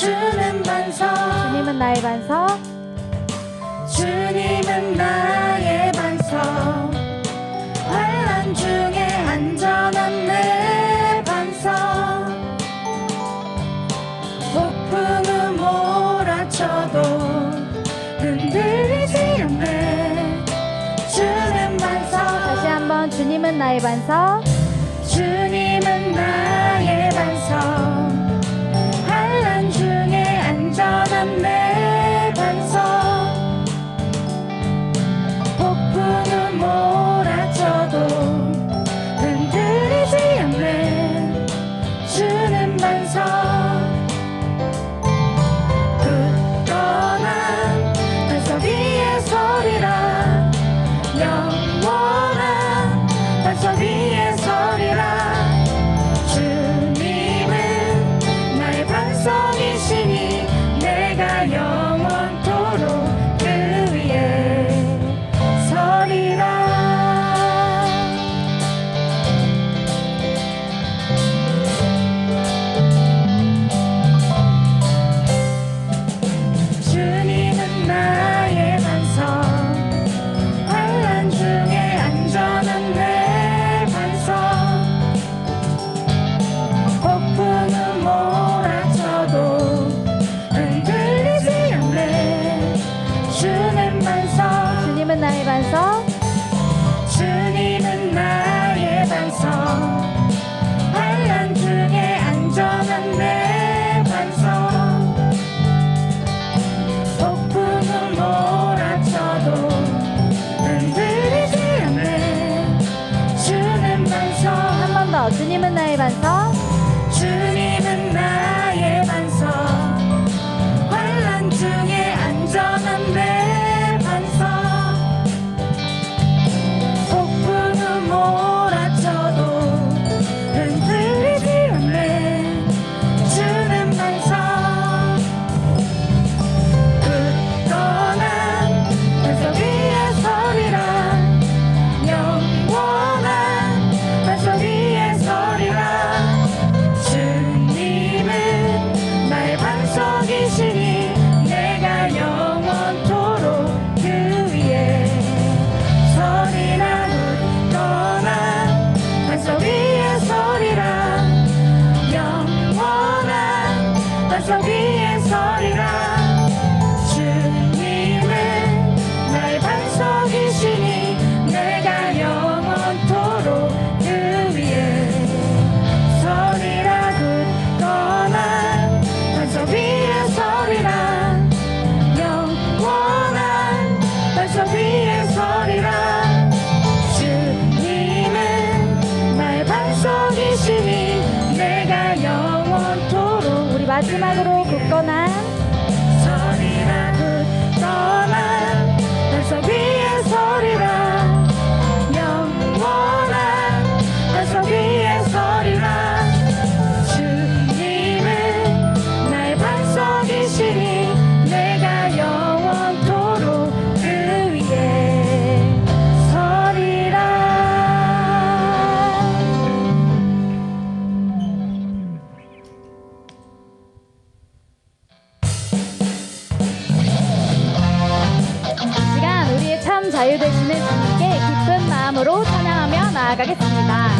주는 반석 주님은 나의 반석 주님은 나의 반석 환난 중에 안전한 내 반석 폭풍은 몰아쳐도 흔들리지 않네 주는 반석 다시 한번 주님은 나의 반석 주님은 나의 반석 환난 중에 안전한 내 반석 폭풍은 몰아쳐도 흔들리지 않네 주는 반석 굳건한 반석 위에 서리라 영원한 반석 위에 서리라 주님은 나의 반석이시니 내가 영원토록 그 위에 서리라 주님은 나의 반석 환난 중에 안전한 내 반석 폭풍은 몰아쳐도 흔들리지 않네 주는 반석 주님은 나의 반석 주님은 나의 반석 환난 중에 안전한 내 반석 폭풍은 몰아쳐도 흔들리지 않네 주는 반석 한 번 더 주님은 나의 반석 주님은 나의 반석 환난 중에 안전한 내 반석 폭풍은 몰아쳐도 흔들리지 않네 주는 반석 굳건한 반석 위에 서리라 영원한 반석 위에 서리라 주님은 나의 반석이시니 내가 영원토록 그 위에 서리라 굳건한 반석 위에 서리라 영원한 반석 위에 서리라 주님은 나의 반석이시니 내가 영원토록 그 위에 서리라 굳건한 반석 위에 서리라 영원한 반석 위에 서리라 주님은 나의 반석이시니 내가 영원토록 우리 마지막으로 굳건한 서리라 굳건한 반석 위에 서리라 영원한 반석 위에 서리라 주님은 나의 반석이시니 내가 영원토록 그 위에 서리라 이 시간 우리의 참 자유 되시는 주님께 기쁜 마음으로 찬양하며 나아가겠습니다.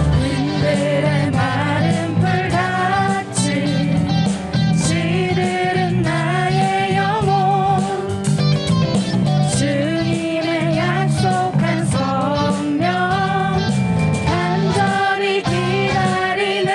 win들의 마른 불같이 시들은 나의 영혼 주님의 약속한 성령 간절히 기다리네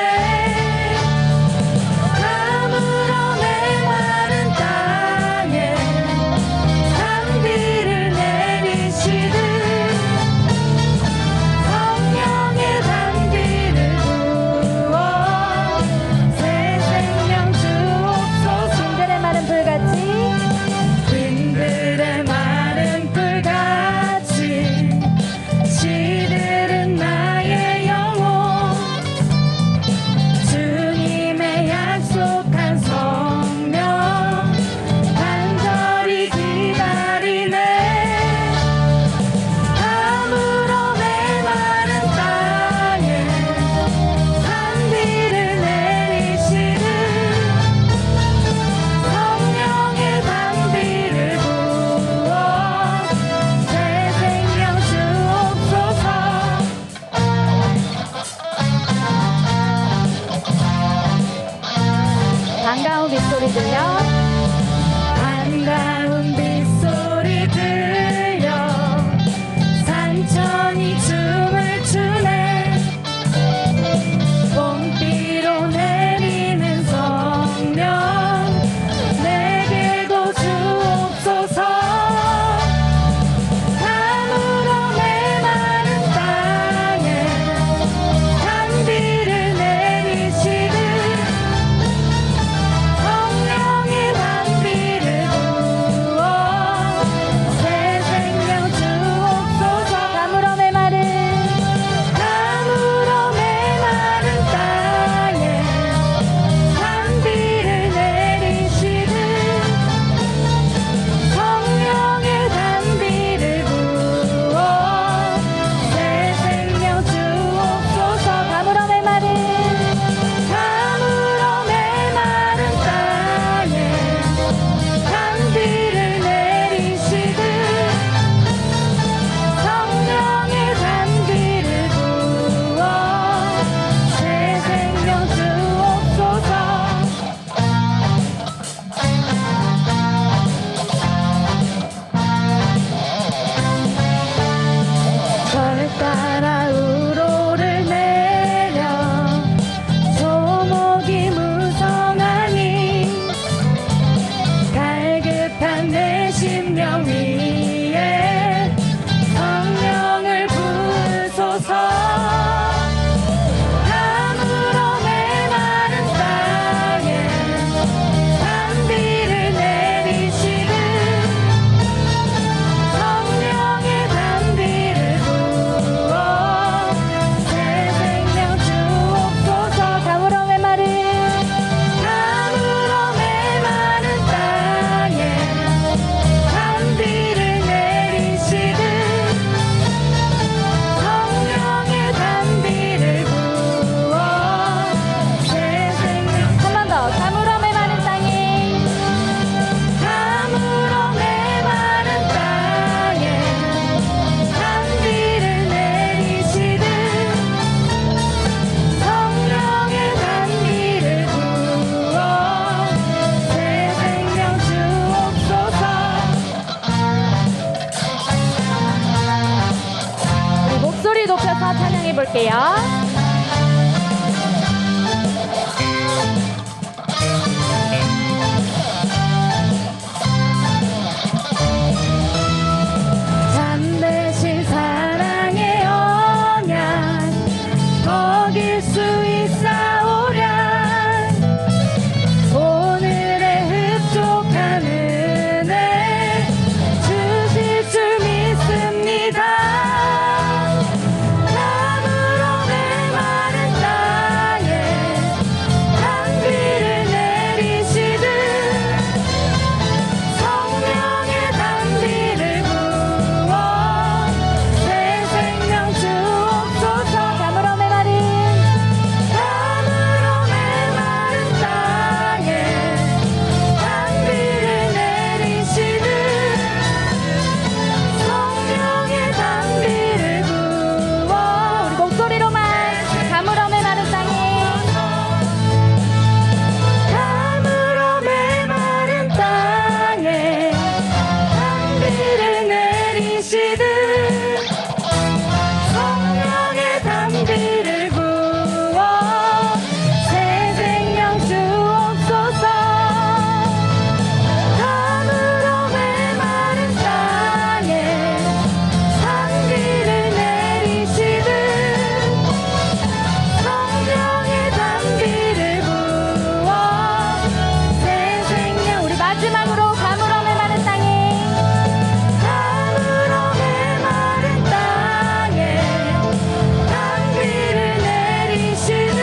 찬양해 볼게요. 참되신 사랑의 언약 먹일 수 있사오랴. 오늘의 흡족한 은혜 주실 줄 믿습니다. 나무로 메마른 땅에 단비를 내리시듯 성령의 단비를 부어 새 생명 주옵소서. 가물어 메마른 땅에 단비를 내리시듯 성령의 단비를 부어 우리 목소리로만 가물어 메마른 땅에 가물어 메마른 땅에 단비를 내리시듯 성령의 단비를 부어 새 생명 주옵소서. 가물어 메마른 땅에 단비를 내리시듯 성령의 단비를 부어 새 생명. 우리 마지막으로 가물어 메마른 땅에 가물어 메마른 땅에 단비를 내리시듯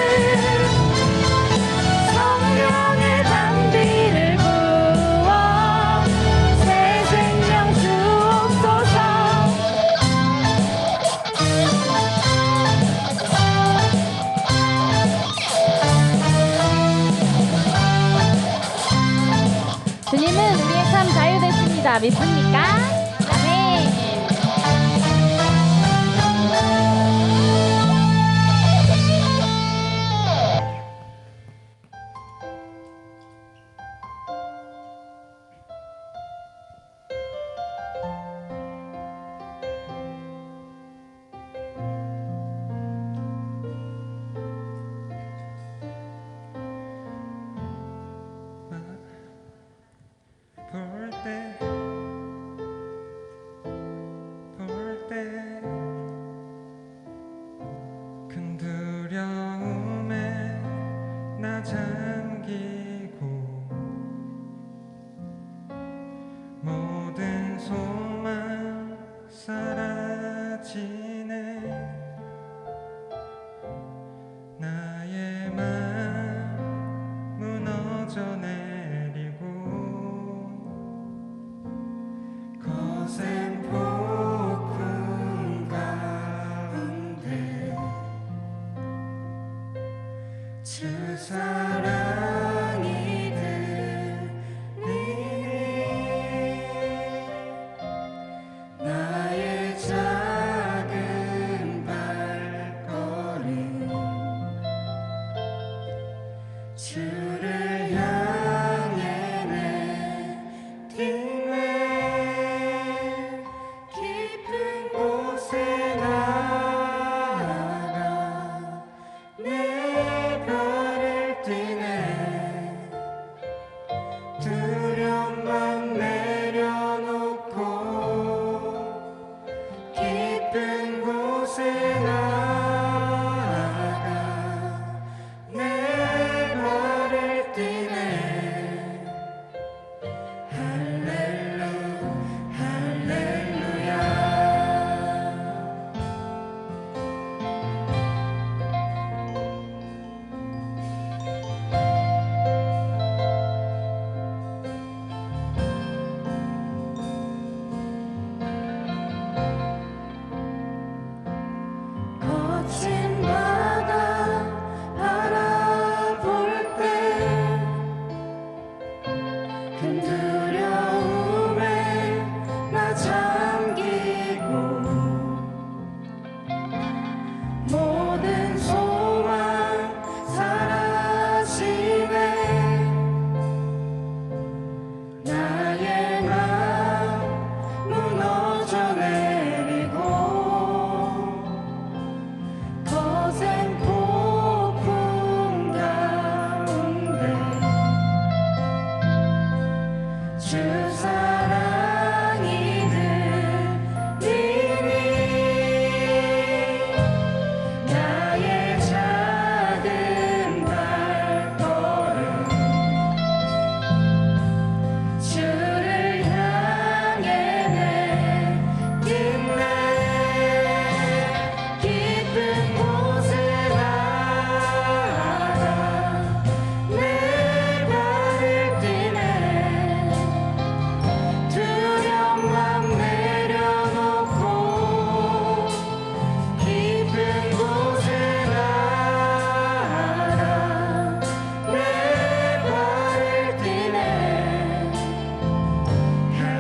성령의 단비를 부어 새 생명 주옵소서. 주님은 우리의 참 자유되십니다. 믿습니까? 아멘. 볼 때 큰 두려움에 나 잠기고 모든 소망 사라지네. 나의 맘 무너져 내리고 거센 폭풍 가운데 주 사랑이 들리니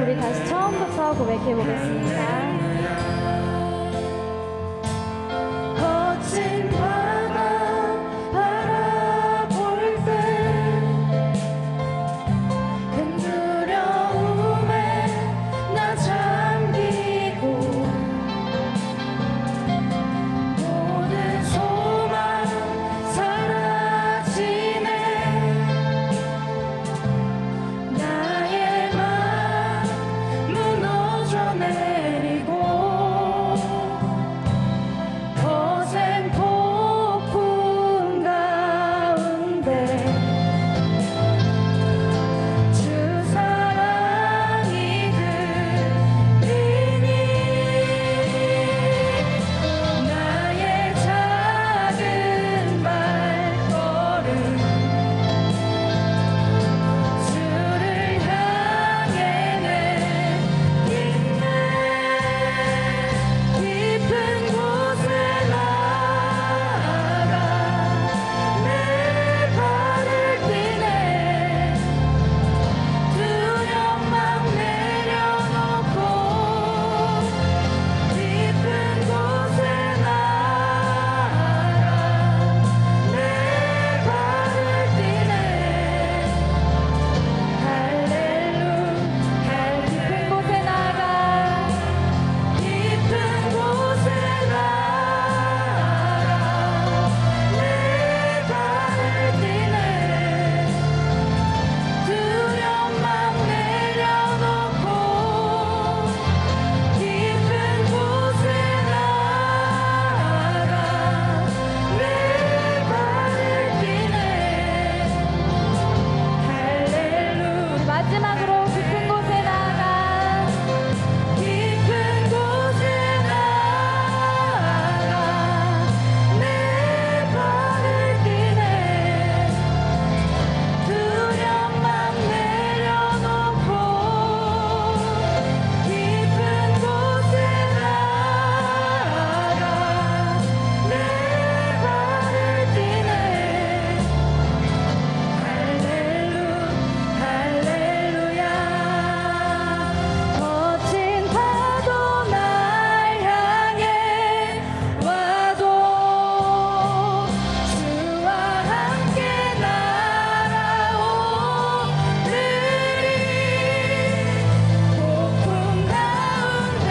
우리 다시 처음부터 고백해 보겠습니다. 거친 바다 바라볼 때 큰 두려움에 나 잠기고 모든 소망 사라지네 나의 맘 무너져 내리고 거센 폭풍 가운데 주 사랑이 들리니 나의 작은 발걸음 주를 향해 내딛네 깊은 곳에 나아가 내 발을 떼네 두려움만 내려놓고 깊은 곳에 나아가 내 발을 떼네 할렐루야 깊은 곳에 나가 깊은 곳에 나아가 내 발을 떼네 두려움만 내려놓고 깊은 곳에 나아가 내 발을 떼네 할렐루야 우리 마지막으로 깊은 곳에 나가 깊은 곳에 나아가 내 발을 떼네 두려움만 내려놓고 깊은 곳에 나아가 내 발을 떼네 할렐루야 거친 파도 날 향해 와도 주와 함께 날아오르리 폭풍 가운데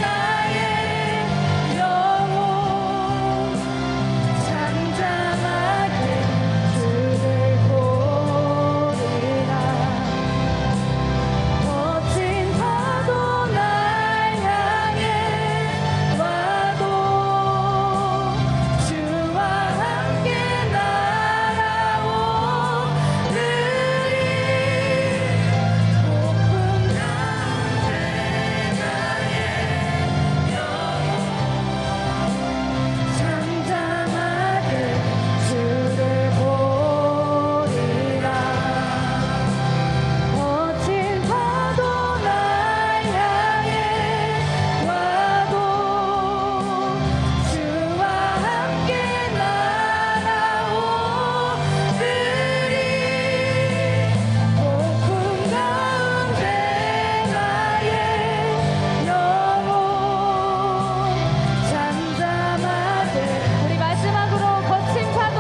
나의 영혼 잠잠하게 주를 보리라 거친 파도 날 향해 와도 주와 함께 날아오르리 폭풍 가운데 나의 영혼 잠잠하게 주를 보리라 거친 파도 날 향해 와도 주와 함께 날아오르리 폭풍 가운데 나의 영혼 잠잠하게 우리 마지막으로 거친 파도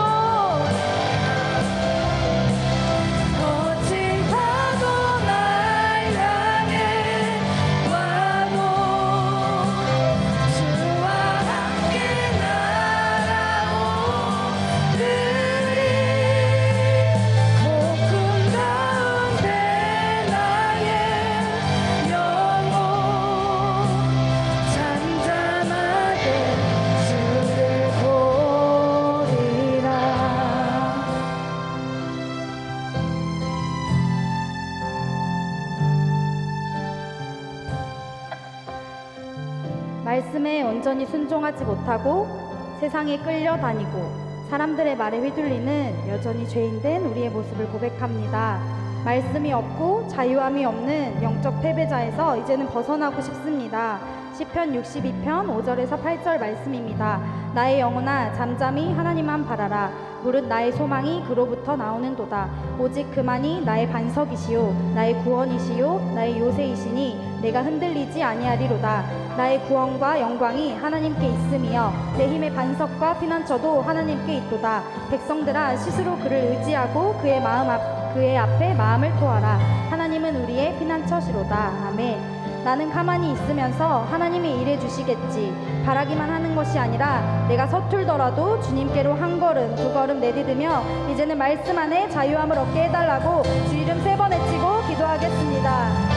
거친 파도 날 향해 와도 주와 함께 날아오르리 폭풍 가운데 나의 영혼 잠잠하게 주를 보리라 말씀에 온전히 순종하지 못하고 세상에 끌려다니고 사람들의 말에 휘둘리는 여전히 죄인된 우리의 모습을 고백합니다. 말씀이 없고 자유함이 없는 영적 패배자에서 이제는 벗어나고 싶습니다. 시편 62편 5절에서 8절 말씀입니다. 나의 영혼아 잠잠히 하나님만 바라라. 무릇 나의 소망이 그로부터 나오는도다. 오직 그만이 나의 반석이시요 나의 구원이시요 나의 요새이시니 내가 흔들리지 아니하리로다. 나의 구원과 영광이 하나님께 있음이여 내 힘의 반석과 피난처도 하나님께 있도다. 백성들아 스스로 그를 의지하고 그의 앞에 마음을 토하라. 하나님은 우리의 피난처시로다. 아멘. 나는 가만히 있으면서 하나님이 일해 주시겠지. 바라기만 하는 것이 아니라 내가 서툴더라도 주님께로 한 걸음 두 걸음 내디디며 이제는 말씀 안에 자유함을 얻게 해달라고 주 이름 3번 외치고 기도하겠습니다.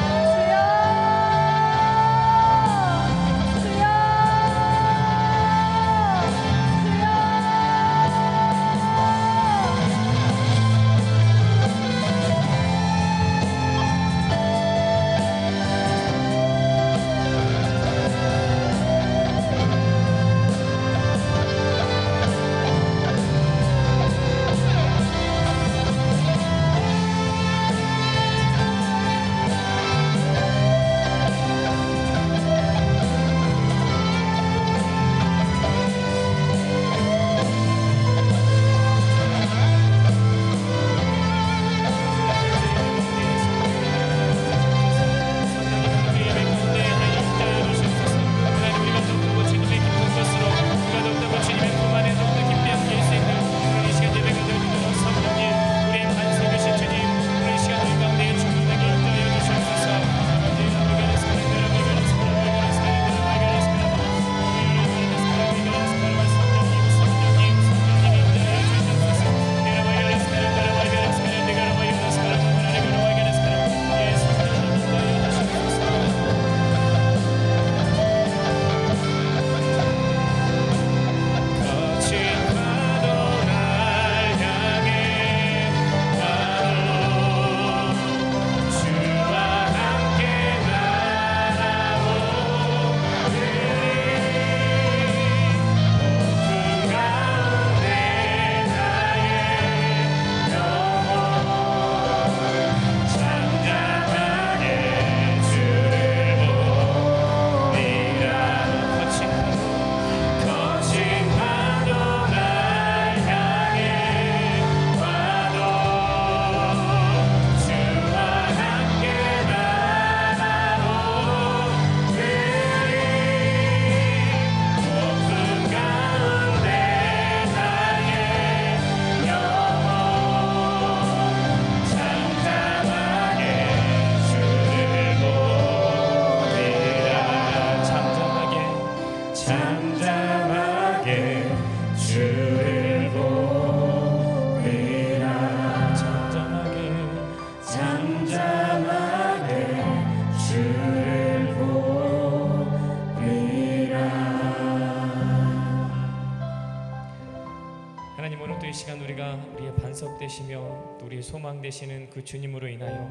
하나님, 오늘 또 이 시간 우리가 우리의 반석 되시며 또 우리의 소망 되시는 그 주님으로 인하여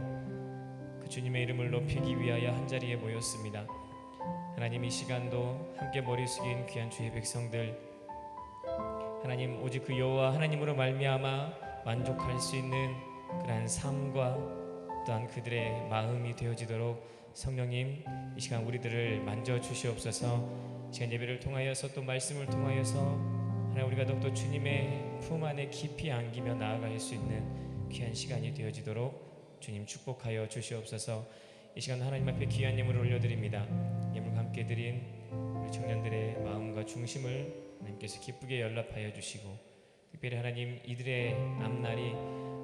그 주님의 이름을 높이기 위하여 한자리에 모였습니다. 하나님, 이 시간도 함께 머리 숙인 귀한 주의 백성들, 하나님, 오직 그 여호와 하나님으로 말미암아 만족할 수 있는 그러한 삶과 또한 그들의 마음이 되어지도록 성령님, 이 시간 우리들을 만져 주시옵소서. 시간 예배를 통하여서 또 말씀을 통하여서 하나님, 우리가 더욱더 주님의 품 안에 깊이 안기며 나아갈 수 있는 귀한 시간이 되어지도록 주님 축복하여 주시옵소서. 이 시간 하나님 앞에 귀한 예물을 올려드립니다. 예물과 함께 드린 우리 청년들의 마음과 중심을 하나님께서 기쁘게 연락하여 주시고, 특별히 하나님, 이들의 앞날이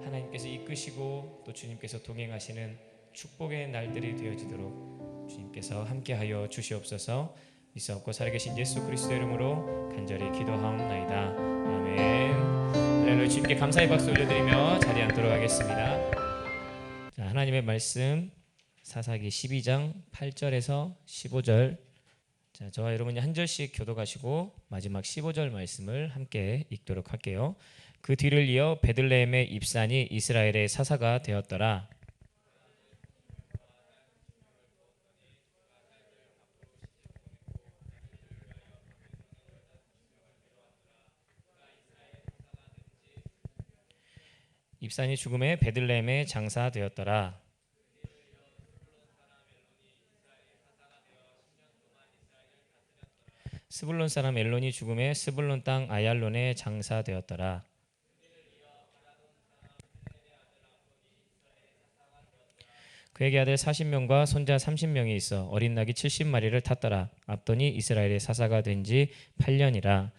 하나님께서 이끄시고 또 주님께서 동행하시는 축복의 날들이 되어지도록 주님께서 함께하여 주시옵소서. 있사옵고 살아계신 예수 그리스도의 이름으로 간절히 기도하옵나이다. 아멘. 할렐루야. 주님께 감사의 박수 올려드리며 자리에 앉도록 하겠습니다. 자, 하나님의 말씀 사사기 12장 8절에서 15절. 자, 저와 여러분이 한 절씩 교독하시고 마지막 15절 말씀을 함께 읽도록 할게요. 그 뒤를 이어 베들레헴의 입산이 이스라엘의 사사가 되었더라. 입산이 죽음의 베들레헴에 장사되었더라. 스불론 사람 엘론이 죽음에 스불론 땅 아얄론에 장사되었더라. 그에게 아들 40명과 손자 30명이 있어 어린 낙이 70마리를 탔더라. 압돈이 이스라엘의 사사가 된 지 8년이라.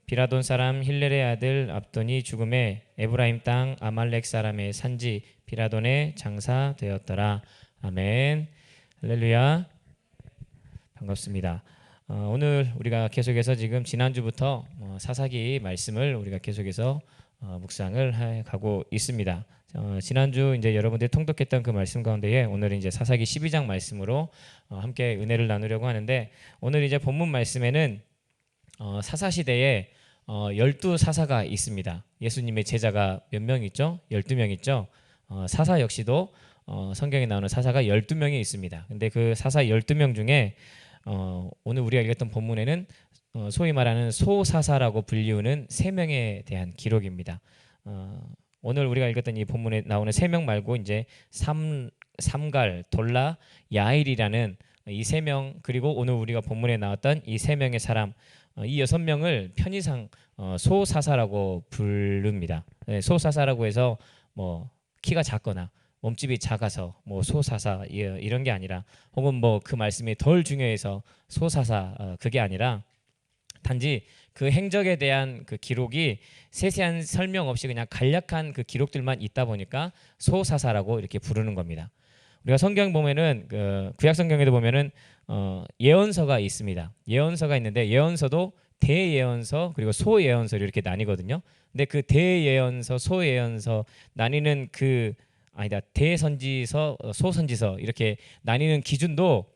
비라돈 사람 힐렐의 아들 압돈이 죽음에 에브라임 땅 아말렉 사람의 산지 비라돈에 장사되었더라. 아멘. 할렐루야. 반갑습니다. 오늘 우리가 계속해서 지금 지난주부터 사사기 말씀을 우리가 계속해서 묵상을 해 가고 있습니다. 지난주 이제 여러분들이 통독했던 그 말씀 가운데에 오늘은 이제 사사기 12장 말씀으로 함께 은혜를 나누려고 하는데, 오늘 이제 본문 말씀에는 사사 시대에 12사사가 있습니다. 예수님의 제자가 몇 명 있죠? 12명 있죠. 사사 역시도 성경에 나오는 사사가 12명이 있습니다. 근데 그 사사 12명 중에 오늘 우리가 읽었던 본문에는 소위 말하는 소사사라고 불리우는 3명에 대한 기록입니다. 오늘 우리가 읽었던 이 본문에 나오는 3명 말고 이제 삼갈, 돌라, 야일이라는 이 3명, 그리고 오늘 우리가 본문에 나왔던 이 3명의 사람, 이 6명을 편의상 소사사라고 부릅니다. 소사사라고 해서 뭐 키가 작거나 몸집이 작아서 뭐 소사사 이런 게 아니라, 혹은 뭐 그 말씀이 덜 중요해서 소사사 그게 아니라, 단지 그 행적에 대한 그 기록이 세세한 설명 없이 그냥 간략한 그 기록들만 있다 보니까 소사사라고 이렇게 부르는 겁니다. 우리가 성경 보면은 그 구약 성경에도 보면은 예언서가 있습니다. 예언서가 있는데 예언서도 대예언서 그리고 소예언서 이렇게 나뉘거든요. 근데 그 대예언서, 소예언서 나뉘는 그 대선지서, 소선지서 이렇게 나뉘는 기준도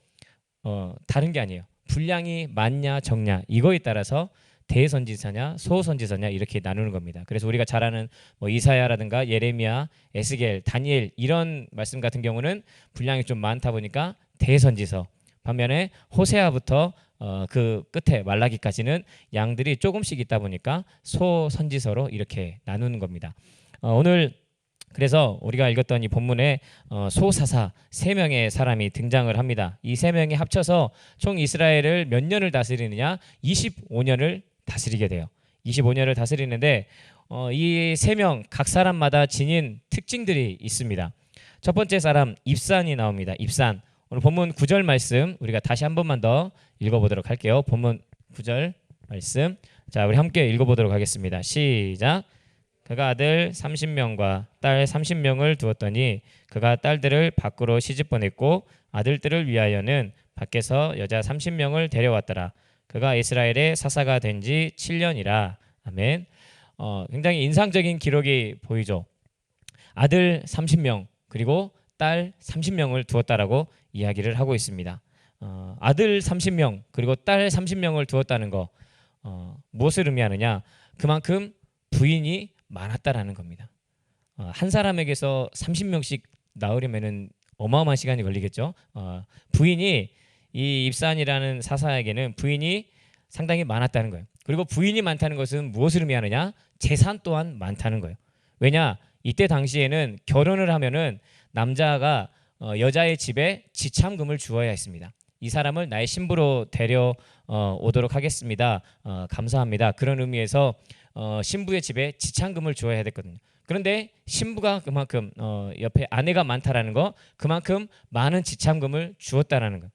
다른 게 아니에요. 분량이 많냐 적냐 이거에 따라서 대선지서냐 소선지서냐 이렇게 나누는 겁니다. 그래서 우리가 잘 아는 뭐 이사야라든가 예레미야, 에스겔, 다니엘 이런 말씀 같은 경우는 분량이 좀 많다 보니까 대선지서, 반면에 호세아부터 그 끝에 말라기까지는 양들이 조금씩 있다 보니까 소선지서로 이렇게 나누는 겁니다. 오늘 그래서 우리가 읽었던 이 본문에 소사사 3명의 사람이 등장을 합니다. 이 3명이 합쳐서 총 이스라엘을 몇 년을 다스리느냐? 25년을 다스리게 돼요. 25년을 다스리는데 이 3명 각 사람마다 지닌 특징들이 있습니다. 첫 번째 사람 입산이 나옵니다. 입산. 오늘 본문 9절 말씀 우리가 다시 한 번만 더 읽어보도록 할게요. 본문 9절 말씀. 자, 우리 함께 읽어보도록 하겠습니다. 시작. 그가 아들 30명과 딸 30명을 두었더니 그가 딸들을 밖으로 시집 보냈고 아들들을 위하여는 밖에서 여자 30명을 데려왔더라. 그가 이스라엘의 사사가 된 지 7년이라. 아멘. 굉장히 인상적인 기록이 보이죠. 아들 30명 그리고 딸 30명을 두었다라고 이야기를 하고 있습니다. 아들 30명 그리고 딸 30명을 두었다는 거 무엇을 의미하느냐? 그만큼 부인이 많았다라는 겁니다. 한 사람에게서 30명씩 낳으려면은 어마어마한 시간이 걸리겠죠. 부인이 이 입산이라는 사사에게는 부인이 상당히 많았다는 거예요. 그리고 부인이 많다는 것은 무엇을 의미하느냐? 재산 또한 많다는 거예요. 왜냐? 이때 당시에는 결혼을 하면은 남자가 여자의 집에 지참금을 주어야 했습니다. 이 사람을 나의 신부로 데려오도록 하겠습니다. 감사합니다. 그런 의미에서 신부의 집에 지참금을 주어야 됐거든요. 그런데 신부가 그만큼 옆에 아내가 많다라는 거, 그만큼 많은 지참금을 주었다라는 거.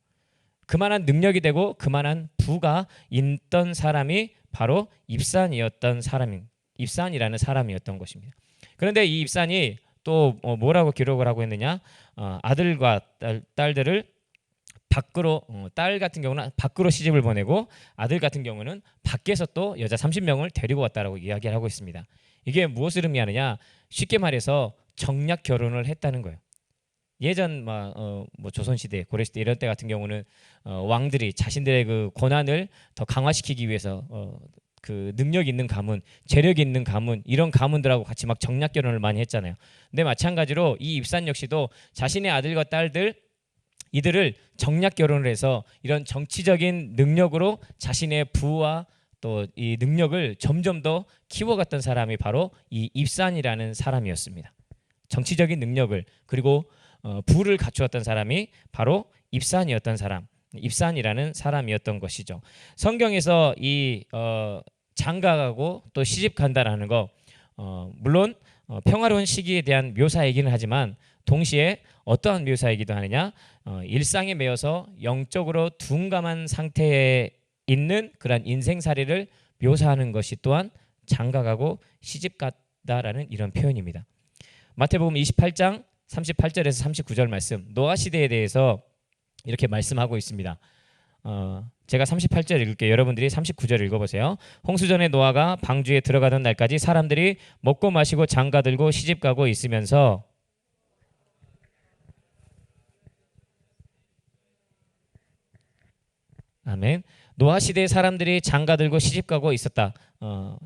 그만한 능력이 되고 그만한 부가 있던 사람이 바로 입산이었던 입산이라는 사람이었던 것입니다. 그런데 이 입산이 또 뭐라고 기록을 하고 있느냐? 아들과 딸들을 밖으로, 딸 같은 경우는 밖으로 시집을 보내고 아들 같은 경우는 밖에서 또 여자 30명을 데리고 왔다라고 이야기를 하고 있습니다. 이게 무엇을 의미하느냐? 쉽게 말해서 정략 결혼을 했다는 거예요. 예전 뭐 조선시대, 고려시대 이런 때 같은 경우는 왕들이 자신들의 그 권한을 더 강화시키기 위해서 그 능력 있는 가문, 재력 있는 가문, 이런 가문들하고 같이 막 정략 결혼을 많이 했잖아요. 근데 마찬가지로 이 입산 역시도 자신의 아들과 딸들 이들을 정략 결혼을 해서 이런 정치적인 능력으로 자신의 부와 또 이 능력을 점점 더 키워갔던 사람이 바로 이 입산이라는 사람이었습니다. 정치적인 능력을 그리고 부를 갖추었던 사람이 바로 입산이었던 사람, 입산이라는 사람이었던 것이죠. 성경에서 이 장가가고 또 시집 간다라는 거 물론 평화로운 시기에 대한 묘사이기는 하지만 동시에 어떠한 묘사이기도 하느냐, 일상에 매여서 영적으로 둔감한 상태에 있는 그러한 인생살이를 묘사하는 것이 또한 장가가고 시집갔다라는 이런 표현입니다. 마태복음 28장 38절에서 39절 말씀, 노아 시대에 대해서 이렇게 말씀하고 있습니다. 제가 38절 읽을게요. 여러분들이 39절 읽어보세요. 홍수전에 노아가 방주에 들어가던 날까지 사람들이 먹고 마시고 장가들고 시집가고 있으면서 아멘. 노아 시대의 사람들이 장가들고 시집가고 있었다.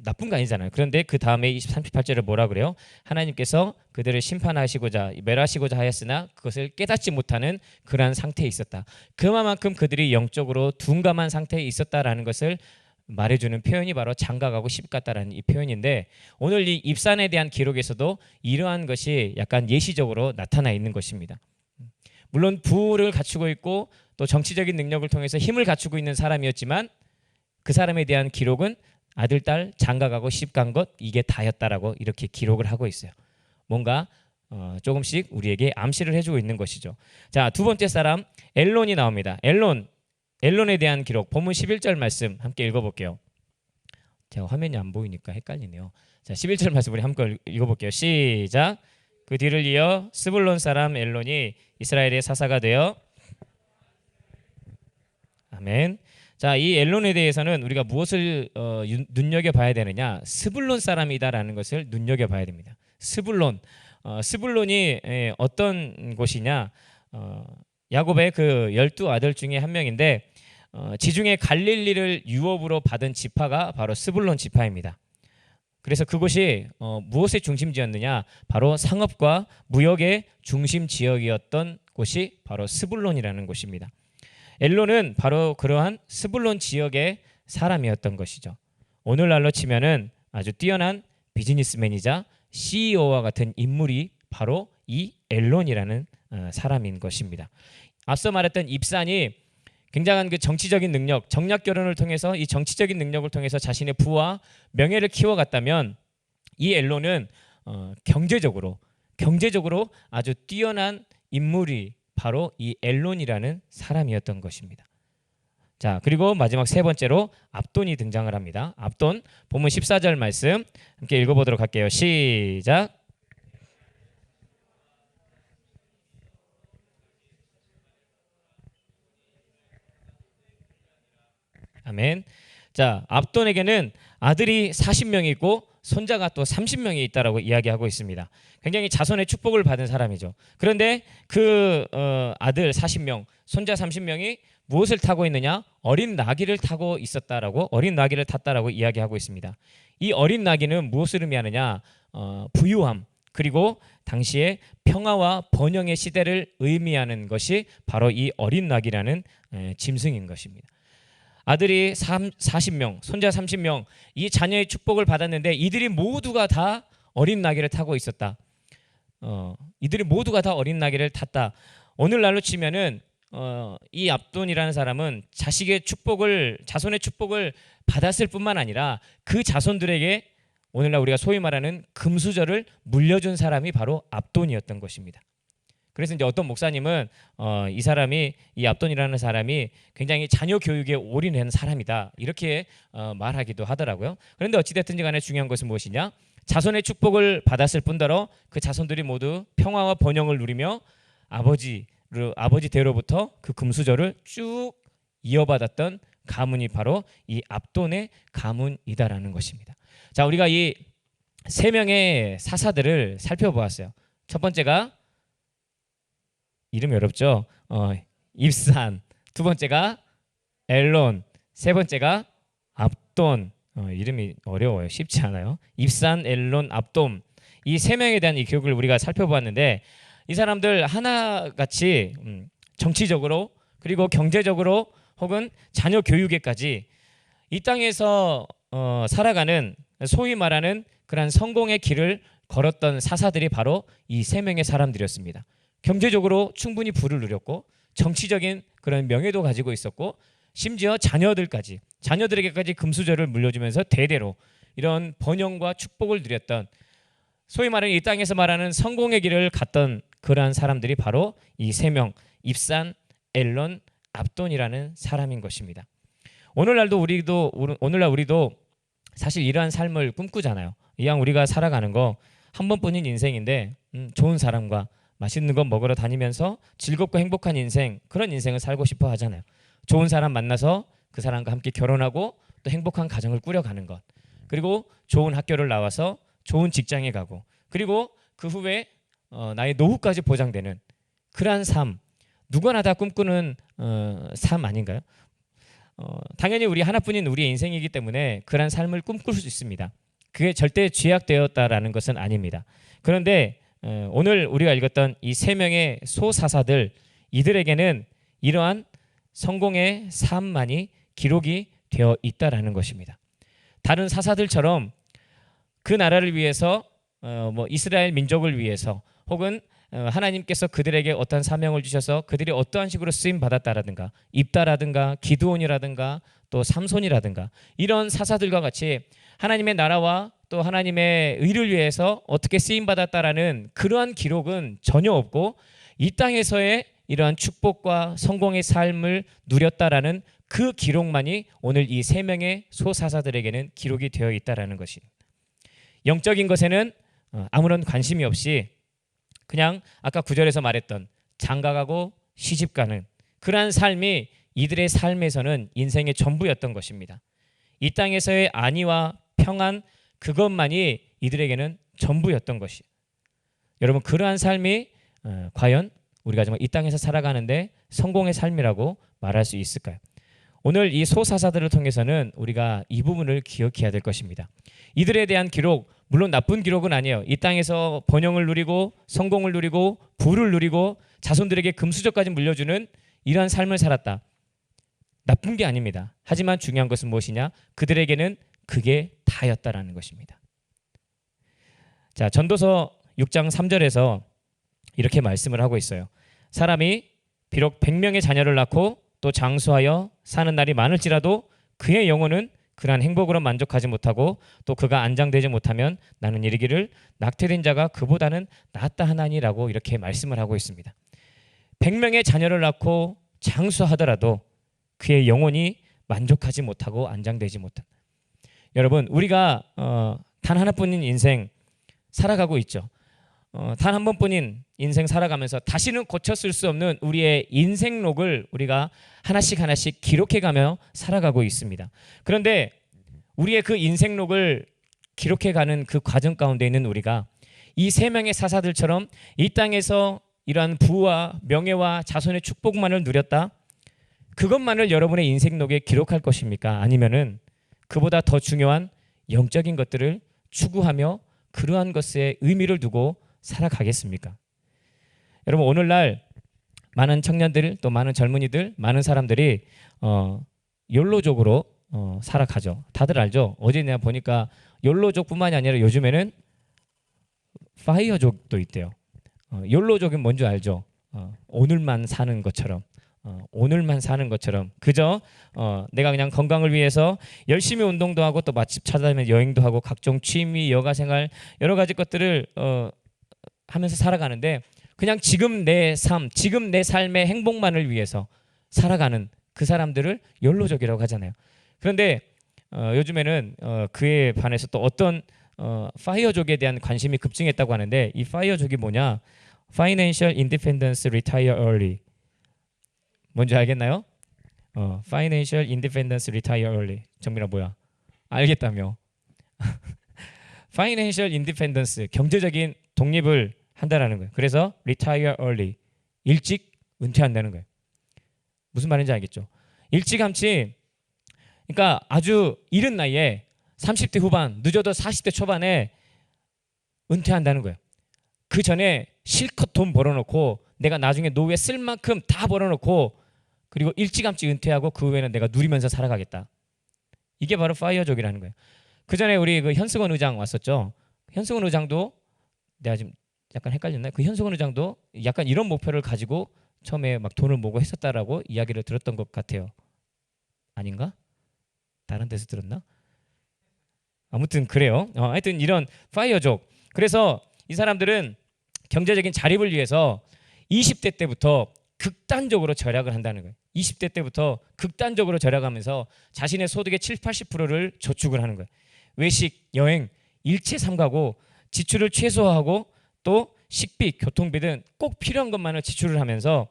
나쁜 거 아니잖아요. 그런데 그 다음에 38절을 뭐라 그래요? 하나님께서 그들을 심판하시고자 멸하시고자 하였으나 그것을 깨닫지 못하는 그러한 상태에 있었다. 그만큼 그들이 영적으로 둔감한 상태에 있었다라는 것을 말해주는 표현이 바로 장가가고 시집갔다라는 이 표현인데, 오늘 이 입산에 대한 기록에서도 이러한 것이 약간 예시적으로 나타나 있는 것입니다. 물론 부를 갖추고 있고 또 정치적인 능력을 통해서 힘을 갖추고 있는 사람이었지만 그 사람에 대한 기록은 아들, 딸 장가가고 시집간 것 이게 다였다라고 이렇게 기록을 하고 있어요. 뭔가 조금씩 우리에게 암시를 해주고 있는 것이죠. 자, 두 번째 사람 엘론이 나옵니다. 엘론에 대한 기록 본문 11절 말씀 함께 읽어볼게요. 제가 화면이 안 보이니까 헷갈리네요. 자, 11절 말씀 우리 함께 읽어볼게요. 시작. 그 뒤를 이어 스불론 사람 엘론이 이스라엘의 사사가 되어 아멘. 자, 이 엘론에 대해서는 우리가 무엇을 눈여겨봐야 되느냐? 스불론 사람이다라는 것을 눈여겨봐야 됩니다. 스불론이 어떤 곳이냐? 야곱의 그 12아들 중에 한 명인데 지중해 갈릴리를 유업으로 받은 지파가 바로 스불론 지파입니다. 그래서 그곳이 무엇의 중심지였느냐? 바로 상업과 무역의 중심 지역이었던 곳이 바로 스불론이라는 곳입니다. 엘론은 바로 그러한 스불론 지역의 사람이었던 것이죠. 오늘날로 치면은 아주 뛰어난 비즈니스맨이자 CEO와 같은 인물이 바로 이 엘론이라는 사람인 것입니다. 앞서 말했던 입산이 굉장한 그 정치적인 능력, 정략 결혼을 통해서 이 정치적인 능력을 통해서 자신의 부와 명예를 키워갔다면 이 엘론은 경제적으로 아주 뛰어난 인물이 바로 이 엘론이라는 사람이었던 것입니다. 자, 그리고 마지막 세 번째로 압돈이 등장을 합니다. 압돈 본문 14절 말씀 함께 읽어보도록 할게요. 시작. 아멘. 자, 압돈에게는 아들이 40명이 있고 손자가 또 30명이 있다라고 이야기하고 있습니다. 굉장히 자손의 축복을 받은 사람이죠. 그런데 그 아들 40명, 손자 30명이 무엇을 타고 있느냐? 어린 나귀를 타고 있었다라고, 어린 나귀를 탔다라고 이야기하고 있습니다. 이 어린 나귀는 무엇을 의미하느냐? 부유함, 그리고 당시에 평화와 번영의 시대를 의미하는 것이 바로 이 어린 나귀라는 짐승인 것입니다. 아들이 40명, 손자 30명, 이 자녀의 축복을 받았는데 이들이 모두가 다 어린 나귀를 타고 있었다. 이들이 모두가 다 어린 나귀를 탔다. 오늘날로 치면은 이 압돈이라는 사람은 자식의 축복을, 자손의 축복을 받았을 뿐만 아니라 그 자손들에게 오늘날 우리가 소위 말하는 금수저를 물려준 사람이 바로 압돈이었던 것입니다. 그래서 이제 어떤 목사님은 이 압돈이라는 사람이 굉장히 자녀 교육에 올인한 사람이다 이렇게 말하기도 하더라고요. 그런데 어찌됐든지 간에 중요한 것은 무엇이냐? 자손의 축복을 받았을 뿐더러 그 자손들이 모두 평화와 번영을 누리며 아버지 대로부터 그 금수저를 쭉 이어받았던 가문이 바로 이 압돈의 가문이다라는 것입니다. 자, 우리가 이 세 명의 사사들을 살펴보았어요. 첫 번째가 이름이 어렵죠. 입산. 두 번째가 엘론. 세 번째가 압돈. 이름이 어려워요. 쉽지 않아요. 입산, 엘론, 압돈. 이 세 명에 대한 이 기록을 우리가 살펴보았는데 이 사람들 하나같이 정치적으로 그리고 경제적으로 혹은 자녀 교육에까지 이 땅에서 살아가는 소위 말하는 그러한 성공의 길을 걸었던 사사들이 바로 이 세 명의 사람들이었습니다. 경제적으로 충분히 부를 누렸고 정치적인 그런 명예도 가지고 있었고 심지어 자녀들에게까지 금수저를 물려주면서 대대로 이런 번영과 축복을 누렸던 소위 말하는 이 땅에서 말하는 성공의 길을 갔던 그러한 사람들이 바로 이 세 명 입산, 엘론, 압돈이라는 사람인 것입니다. 오늘날 우리도 사실 이러한 삶을 꿈꾸잖아요. 이왕 우리가 살아가는 거 한 번뿐인 인생인데 좋은 사람과 맛있는 거 먹으러 다니면서 즐겁고 행복한 인생, 그런 인생을 살고 싶어 하잖아요. 좋은 사람 만나서 그 사람과 함께 결혼하고 또 행복한 가정을 꾸려가는 것, 그리고 좋은 학교를 나와서 좋은 직장에 가고, 그리고 그 후에 나의 노후까지 보장되는 그러한 삶, 누구나 다 꿈꾸는 삶 아닌가요? 당연히 우리 하나뿐인 우리의 인생이기 때문에 그러한 삶을 꿈꿀 수 있습니다. 그게 절대 죄악되었다라는 것은 아닙니다. 그런데 오늘 우리가 읽었던 이 세 명의 소사사들, 이들에게는 이러한 성공의 삶만이 기록이 되어 있다라는 것입니다. 다른 사사들처럼 그 나라를 위해서 이스라엘 민족을 위해서 혹은 하나님께서 그들에게 어떠한 사명을 주셔서 그들이 어떠한 식으로 쓰임 받았다라든가 입다라든가 기드온이라든가 또 삼손이라든가 이런 사사들과 같이 하나님의 나라와 또 하나님의 의를 위해서 어떻게 쓰임 받았다라는 그러한 기록은 전혀 없고 이 땅에서의 이러한 축복과 성공의 삶을 누렸다라는 그 기록만이 오늘 이 세 명의 소사사들에게는 기록이 되어 있다라는 것이, 영적인 것에는 아무런 관심이 없이 그냥 아까 9절에서 말했던 장가가고 시집가는 그러한 삶이 이들의 삶에서는 인생의 전부였던 것입니다. 이 땅에서의 안위와 평안, 그것만이 이들에게는 전부였던 것이. 여러분, 그러한 삶이 과연 우리가 정말 이 땅에서 살아가는데 성공의 삶이라고 말할 수 있을까요? 오늘 이 소사사들을 통해서는 우리가 이 부분을 기억해야 될 것입니다. 이들에 대한 기록, 물론 나쁜 기록은 아니에요. 이 땅에서 번영을 누리고 성공을 누리고 부를 누리고 자손들에게 금수저까지 물려주는 이러한 삶을 살았다. 나쁜 게 아닙니다. 하지만 중요한 것은 무엇이냐? 그들에게는 그게 다였다라는 것입니다. 자, 전도서 6장 3절에서 이렇게 말씀을 하고 있어요. 사람이 비록 100명의 자녀를 낳고 또 장수하여 사는 날이 많을지라도 그의 영혼은 그러한 행복으로 만족하지 못하고 또 그가 안장되지 못하면 나는 이르기를 낙태된 자가 그보다는 낫다 하나니라고 이렇게 말씀을 하고 있습니다. 100명의 자녀를 낳고 장수하더라도 그의 영혼이 만족하지 못하고 안장되지 못한다. 여러분, 우리가 단 하나뿐인 인생 살아가고 있죠. 단 한 번뿐인 인생 살아가면서 다시는 고쳤을 수 없는 우리의 인생록을 우리가 하나씩 기록해가며 살아가고 있습니다. 그런데 우리의 그 인생록을 기록해가는 그 과정 가운데 있는 우리가 이 세 명의 사사들처럼 이 땅에서 이러한 부와 명예와 자손의 축복만을 누렸다, 그것만을 여러분의 인생록에 기록할 것입니까? 아니면은 그보다 더 중요한 영적인 것들을 추구하며 그러한 것에 의미를 두고 살아가겠습니까? 여러분, 오늘날 많은 청년들, 또 많은 젊은이들, 많은 사람들이 욜로족으로 살아가죠. 다들 알죠? 어제 내가 보니까 욜로족뿐만이 아니라 요즘에는 파이어족도 있대요. 욜로족은 뭔지 알죠? 오늘만 사는 것처럼. 그저 내가 그냥 건강을 위해서 열심히 운동도 하고 또 맛집 찾아다니면 여행도 하고 각종 취미, 여가생활 여러 가지 것들을 하면서 살아가는데 그냥 지금 내 삶, 지금 내 삶의 행복만을 위해서 살아가는 그 사람들을 욜로족이라고 하잖아요. 그런데 요즘에는 그에 반해서 또 어떤 파이어족에 대한 관심이 급증했다고 하는데, 이 파이어족이 뭐냐? Financial Independence Retire Early. 뭔지 알겠나요? Financial Independence Retire Early. 정민아 뭐야? 알겠다며. Financial Independence, 경제적인 독립을 한다라는 거예요. 그래서 Retire Early, 일찍 은퇴한다는 거예요. 무슨 말인지 알겠죠? 일찌감치, 그러니까 아주 이른 나이에 30대 후반, 늦어도 40대 초반에 은퇴한다는 거예요. 그 전에 실컷 돈 벌어놓고 내가 나중에 노후에 쓸 만큼 다 벌어놓고 그리고 일찌감치 은퇴하고 그 후에는 내가 누리면서 살아가겠다. 이게 바로 파이어족이라는 거예요. 그 전에 우리 그 현승원 의장 왔었죠. 현승원 의장도 내가 지금 약간 헷갈렸나요? 그 현승원 의장도 약간 이런 목표를 가지고 처음에 막 돈을 모으고 했었다라고 이야기를 들었던 것 같아요. 아닌가? 다른 데서 들었나? 아무튼 그래요. 하여튼 이런 파이어족. 그래서 이 사람들은 경제적인 자립을 위해서 20대 때부터 극단적으로 절약을 한다는 거예요. 20대 때부터 극단적으로 절약하면서 자신의 소득의 70~80%를 저축을 하는 거예요. 외식, 여행, 일체 삼가고 지출을 최소화하고 또 식비, 교통비 등 꼭 필요한 것만을 지출을 하면서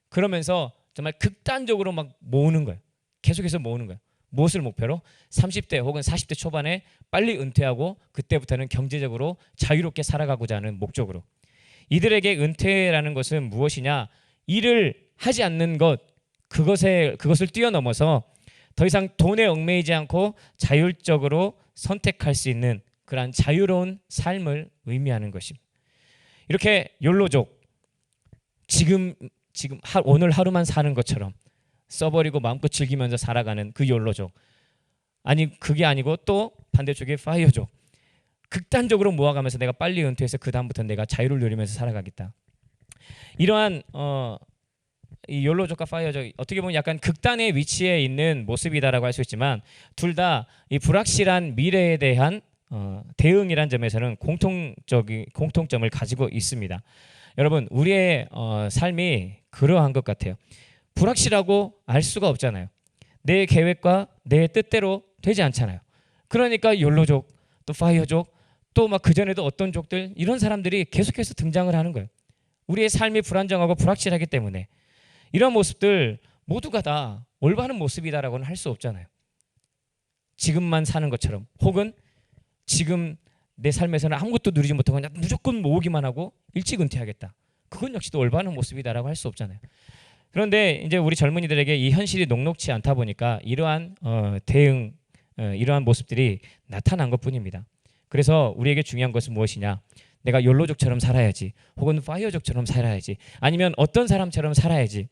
그러면서 정말 극단적으로 막 모으는 거예요. 계속해서 모으는 거예요. 무엇을 목표로? 30대 혹은 40대 초반에 빨리 은퇴하고 그때부터는 경제적으로 자유롭게 살아가고자 하는 목적으로. 이들에게 은퇴라는 것은 무엇이냐? 일을 하지 않는 것, 그것을 뛰어넘어서 더 이상 돈에 얽매이지 않고 자율적으로 선택할 수 있는 그러한 자유로운 삶을 의미하는 것입니다. 이렇게 욜로족, 지금 오늘 하루만 사는 것처럼 써버리고 마음껏 즐기면서 살아가는 그 욜로족. 아니 그게 아니고 또 반대쪽에 파이어족. 극단적으로 모아가면서 내가 빨리 은퇴해서 그 다음부터 내가 자유를 누리면서 살아가겠다. 이러한 이 욜로족과 파이어족 어떻게 보면 약간 극단의 위치에 있는 모습이다라고 할 수 있지만 둘 다 이 불확실한 미래에 대한 대응이란 점에서는 공통점을 가지고 있습니다. 여러분 우리의 삶이 그러한 것 같아요. 불확실하고 알 수가 없잖아요. 내 계획과 내 뜻대로 되지 않잖아요. 그러니까 욜로족 또 파이어족 또 막 그전에도 어떤 족들 이런 사람들이 계속해서 등장을 하는 거예요. 우리의 삶이 불안정하고 불확실하기 때문에 이런 모습들 모두가 다 올바른 모습이다라고는 할 수 없잖아요. 지금만 사는 것처럼 혹은 지금 내 삶에서는 아무것도 누리지 못하고 그냥 무조건 모으기만 하고 일찍 은퇴하겠다. 그건 역시도 올바른 모습이다라고 할 수 없잖아요. 그런데 이제 우리 젊은이들에게 이 현실이 녹록치 않다 보니까 이러한 대응, 이러한 모습들이 나타난 것뿐입니다. 그래서 우리에게 중요한 것은 무엇이냐? 내가 욜로족처럼 살아야지, 혹은 파이어족처럼 살아야지, 아니면 어떤 사람처럼 살아야지.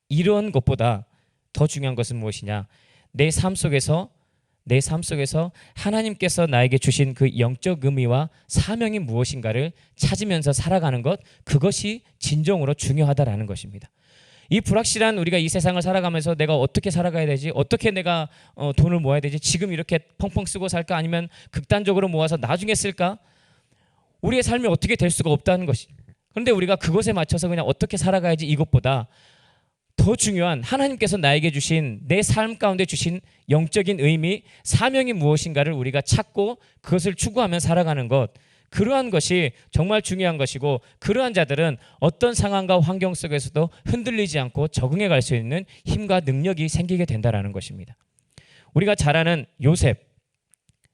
이런 것보다 더 중요한 것은 무엇이냐? 내 삶 속에서 하나님께서 나에게 주신 그 영적 의미와 사명이 무엇인가를 찾으면서 살아가는 것, 그것이 진정으로 중요하다라는 것입니다. 이 불확실한 우리가 이 세상을 살아가면서 내가 어떻게 살아가야 되지? 어떻게 내가 돈을 모아야 되지? 지금 이렇게 펑펑 쓰고 살까? 아니면 극단적으로 모아서 나중에 쓸까? 우리의 삶이 어떻게 될 수가 없다는 것이. 그런데 우리가 그것에 맞춰서 그냥 어떻게 살아가야지 이것보다 더 중요한 하나님께서 나에게 주신 내 삶 가운데 주신 영적인 의미, 사명이 무엇인가를 우리가 찾고 그것을 추구하며 살아가는 것, 그러한 것이 정말 중요한 것이고 그러한 자들은 어떤 상황과 환경 속에서도 흔들리지 않고 적응해 갈 수 있는 힘과 능력이 생기게 된다는 것입니다. 우리가 잘 아는 요셉,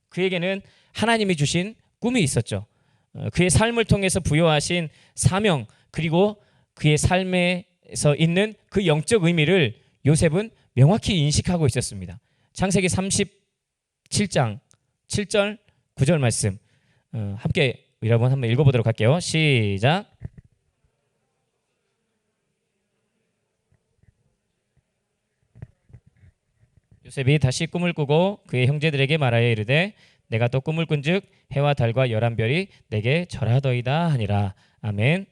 그에게는 하나님이 주신 꿈이 있었죠. 그의 삶을 통해서 부여하신 사명, 그리고 그의 삶에서 있는 그 영적 의미를 요셉은 명확히 인식하고 있었습니다. 창세기 37장 7절 9절 말씀 함께 여러분 한번 읽어보도록 할게요. 시작. 요셉이 다시 꿈을 꾸고 그의 형제들에게 말하여 이르되 내가 또 꿈을 꾼즉 해와 달과 열한 별이 내게 절하더이다 하니라. 아멘.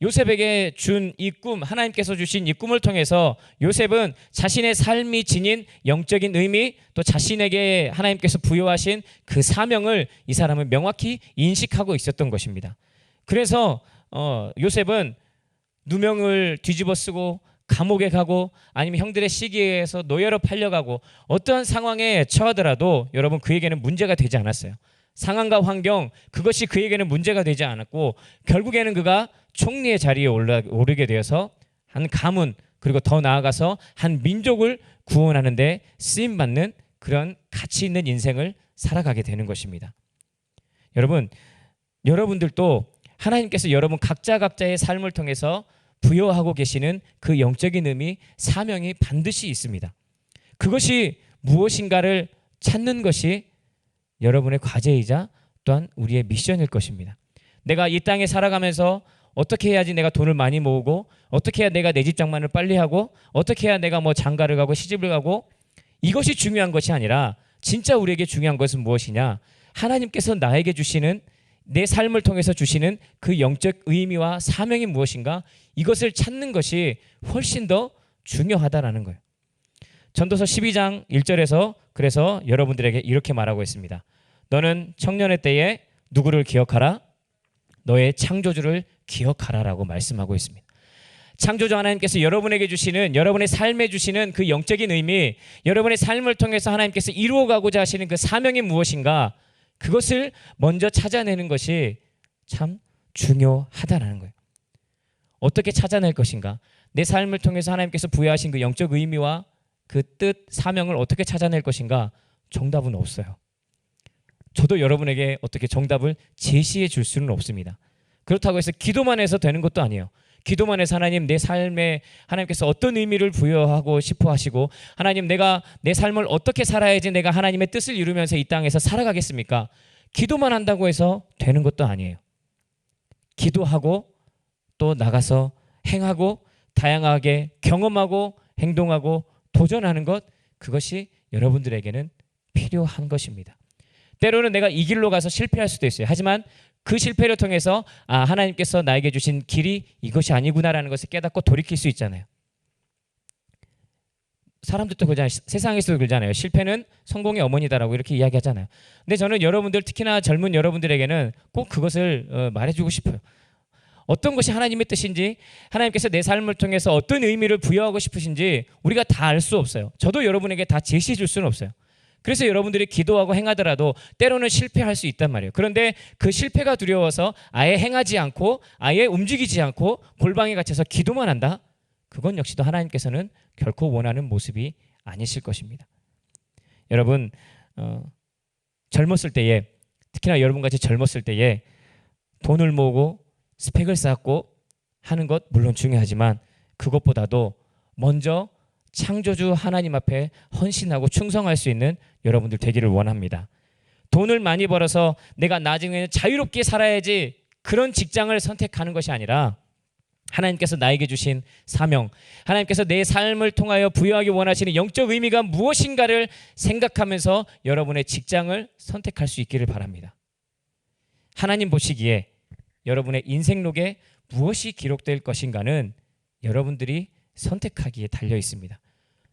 요셉에게 준 이 꿈, 하나님께서 주신 이 꿈을 통해서 요셉은 자신의 삶이 지닌 영적인 의미, 또 자신에게 하나님께서 부여하신 그 사명을 이 사람은 명확히 인식하고 있었던 것입니다. 그래서 요셉은 누명을 뒤집어 쓰고 감옥에 가고 아니면 형들의 시기에서 노예로 팔려가고 어떠한 상황에 처하더라도 여러분 그에게는 문제가 되지 않았어요. 상황과 환경, 그것이 그에게는 문제가 되지 않았고 결국에는 그가 총리의 자리에 오르게 되어서 한 가문, 그리고 더 나아가서 한 민족을 구원하는 데 쓰임받는 그런 가치 있는 인생을 살아가게 되는 것입니다. 여러분들도 하나님께서 여러분 각자의 삶을 통해서 부여하고 계시는 그 영적인 의미, 사명이 반드시 있습니다. 그것이 무엇인가를 찾는 것이 여러분의 과제이자 또한 우리의 미션일 것입니다. 내가 이 땅에 살아가면서 어떻게 해야지 내가 돈을 많이 모으고, 어떻게 해야 내가 내 집 장만을 빨리 하고, 어떻게 해야 내가 뭐 장가를 가고 시집을 가고, 이것이 중요한 것이 아니라 진짜 우리에게 중요한 것은 무엇이냐? 하나님께서 나에게 주시는, 내 삶을 통해서 주시는 그 영적 의미와 사명이 무엇인가? 이것을 찾는 것이 훨씬 더 중요하다라는 거예요. 전도서 12장 1절에서 그래서 여러분들에게 이렇게 말하고 있습니다. 너는 청년의 때에 누구를 기억하라? 너의 창조주를 기억하라라고 말씀하고 있습니다. 창조주 하나님께서 여러분에게 주시는, 여러분의 삶에 주시는 그 영적인 의미, 여러분의 삶을 통해서 하나님께서 이루어가고자 하시는 그 사명이 무엇인가? 그것을 먼저 찾아내는 것이 참 중요하다는 거예요. 어떻게 찾아낼 것인가? 내 삶을 통해서 하나님께서 부여하신 그 영적 의미와 그 뜻, 사명을 어떻게 찾아낼 것인가? 정답은 없어요. 저도 여러분에게 어떻게 정답을 제시해 줄 수는 없습니다. 그렇다고 해서 기도만 해서 되는 것도 아니에요. 기도만 해서 하나님, 내 삶에 하나님께서 어떤 의미를 부여하고 싶어 하시고, 하나님, 내가 내 삶을 어떻게 살아야지 내가 하나님의 뜻을 이루면서 이 땅에서 살아가겠습니까? 기도만 한다고 해서 되는 것도 아니에요. 기도하고 또 나가서 행하고 다양하게 경험하고 행동하고 도전하는 것, 그것이 여러분들에게는 필요한 것입니다. 때로는 내가 이 길로 가서 실패할 수도 있어요. 하지만 그 실패를 통해서 하나님께서 나에게 주신 길이 이것이 아니구나라는 것을 깨닫고 돌이킬 수 있잖아요. 사람들도 그러잖아요. 세상에서도 그러잖아요. 실패는 성공의 어머니다라고 이렇게 이야기하잖아요. 근데 저는 여러분들, 특히나 젊은 여러분들에게는 꼭 그것을 말해주고 싶어요. 어떤 것이 하나님의 뜻인지, 하나님께서 내 삶을 통해서 어떤 의미를 부여하고 싶으신지 우리가 다 알 수 없어요. 저도 여러분에게 다 제시해 줄 수는 없어요. 그래서 여러분들이 기도하고 행하더라도 때로는 실패할 수 있단 말이에요. 그런데 그 실패가 두려워서 아예 행하지 않고 아예 움직이지 않고 골방에 갇혀서 기도만 한다? 그건 역시도 하나님께서는 결코 원하는 모습이 아니실 것입니다. 여러분, 젊었을 때에, 특히나 여러분같이 젊었을 때에 돈을 모으고 스펙을 쌓고 하는 것 물론 중요하지만 그것보다도 먼저 창조주 하나님 앞에 헌신하고 충성할 수 있는 여러분들 되기를 원합니다. 돈을 많이 벌어서 내가 나중에 자유롭게 살아야지, 그런 직장을 선택하는 것이 아니라 하나님께서 나에게 주신 사명, 하나님께서 내 삶을 통하여 부여하기 원하시는 영적 의미가 무엇인가를 생각하면서 여러분의 직장을 선택할 수 있기를 바랍니다. 하나님 보시기에 여러분의 인생록에 무엇이 기록될 것인가는 여러분들이 선택하기에 달려 있습니다.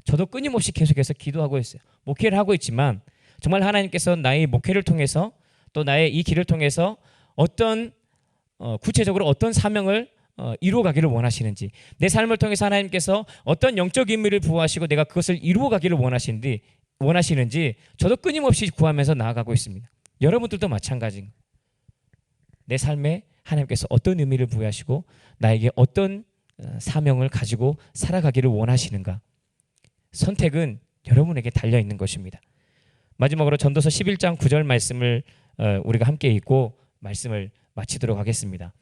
저도 끊임없이 계속해서 기도하고 있어요. 목회를 하고 있지만 정말 하나님께서 나의 목회를 통해서 또 나의 이 길을 통해서 어떤 구체적으로 어떤 사명을 이루어가기를 원하시는지, 내 삶을 통해서 하나님께서 어떤 영적 의미를 부여하시고 내가 그것을 이루어가기를 원하시는지 저도 끊임없이 구하면서 나아가고 있습니다. 여러분들도 마찬가지입니다. 내 삶에 하나님께서 어떤 의미를 부여하시고 나에게 어떤 사명을 가지고 살아가기를 원하시는가, 선택은 여러분에게 달려 있는 것입니다. 마지막으로 전도서 11장 9절 말씀을 우리가 함께 읽고 말씀을 마치도록 하겠습니다.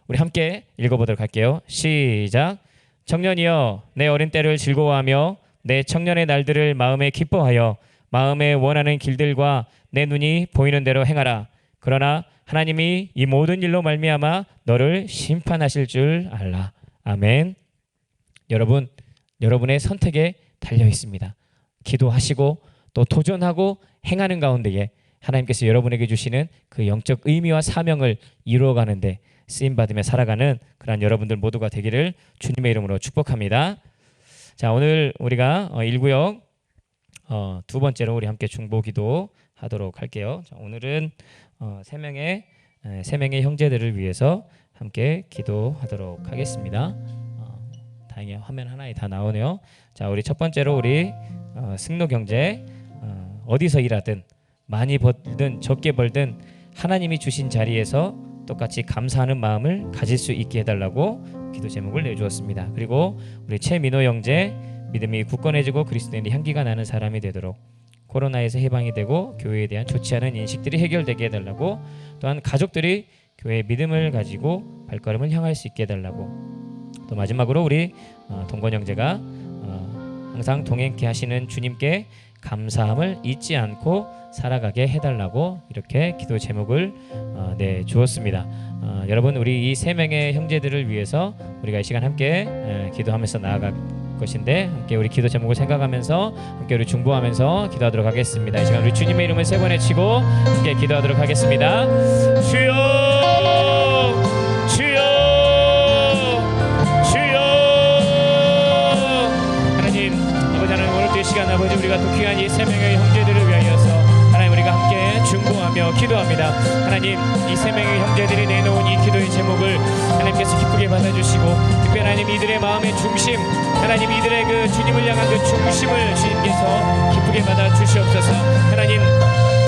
우리 함께 읽어보도록 할게요. 시작. 청년이여, 내 어린 때를 즐거워하며 내 청년의 날들을 마음에 기뻐하여 마음에 원하는 길들과 내 눈이 보이는 대로 행하라. 그러나 하나님이 이 모든 일로 말미암아 너를 심판하실 줄 알라. 아멘. 여러분, 여러분의 선택에 달려 있습니다. 기도하시고 또 도전하고 행하는 가운데에 하나님께서 여러분에게 주시는 그 영적 의미와 사명을 이루어가는데 쓰임받으며 살아가는 그런 여러분들 모두가 되기를 주님의 이름으로 축복합니다. 자, 오늘 우리가 1구역 두 번째로 우리 함께 중보기도 하도록 할게요. 자, 오늘은 세 명의 형제들을 위해서 함께 기도하도록 하겠습니다. 다행히 화면 하나에 다 나오네요. 자, 우리 첫 번째로 우리 승록 형제, 어디서 일하든 많이 벌든 적게 벌든 하나님이 주신 자리에서 똑같이 감사하는 마음을 가질 수 있게 해달라고 기도 제목을 내주었습니다. 그리고 우리 최민호 형제, 믿음이 굳건해지고 그리스도인의 향기가 나는 사람이 되도록, 코로나에서 해방이 되고 교회에 대한 좋지 않은 인식들이 해결되게 해달라고, 또한 가족들이 교회의 믿음을 가지고 발걸음을 향할 수 있게 해달라고, 또 마지막으로 우리 동건 형제가 항상 동행케 하시는 주님께 감사함을 잊지 않고 살아가게 해달라고 이렇게 기도 제목을 내주었습니다. 여러분, 우리 이 세 명의 형제들을 위해서 우리가 이 시간 함께 기도하면서 나아가 것인데 함께 우리 기도 제목을 생각하면서 함께 우리 중보하면서 기도하도록 하겠습니다. 이 시간 우리 주님의 이름을 세 번 외치고 함께 기도하도록 하겠습니다. 주여 주여 주여. 하나님 아버지, 하나님 오늘 또 이 시간 아버지 우리가 또 귀한 이 세 명의 형제들을 위하여서 하나님 우리가 함께 중보하며 기도합니다. 하나님 이 세 명의 형제들이 내놓은 이 기도의 제목을 하나님께서 기쁘게 받아주시고 특별히 하나님 이들의 마음의 중심, 하나님 이들의 그 주님을 향한 그 중심을 주님께서 기쁘게 받아주시옵소서. 하나님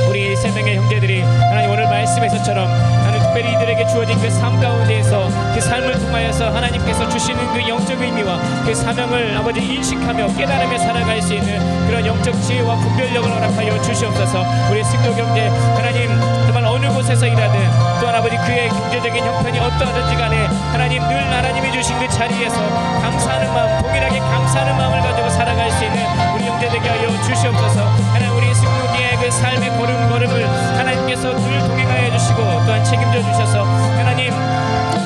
우리 세 명의 형제들이 하나님 오늘 말씀에서처럼 나는 특별히 이들에게 주어진 그 삶 가운데에서 그 삶을 통하여서 하나님께서 주시는 그 영적 의미와 그 사명을 아버지 인식하며 깨달으며 살아갈 수 있는 그런 영적 지혜와 분별력을 허락하여 주시옵소서. 우리 승도 형제 하나님 정말 어느 곳에서 일하든 또한 아버지 그의 경제적인 형편이 어떠하든지 간에 하나님 늘 하나님이 주신 그 자리에서 감사하는 마음, 동일하게 감사하는 마음을 가지고 살아갈 수 있는 우리 형제 되게 하여 주시옵소서. 하나님 우리 승도기의 그 삶의 걸음걸음을 하나님께서 늘 동행하여 주시고 또한 책임져 주셔서 하나님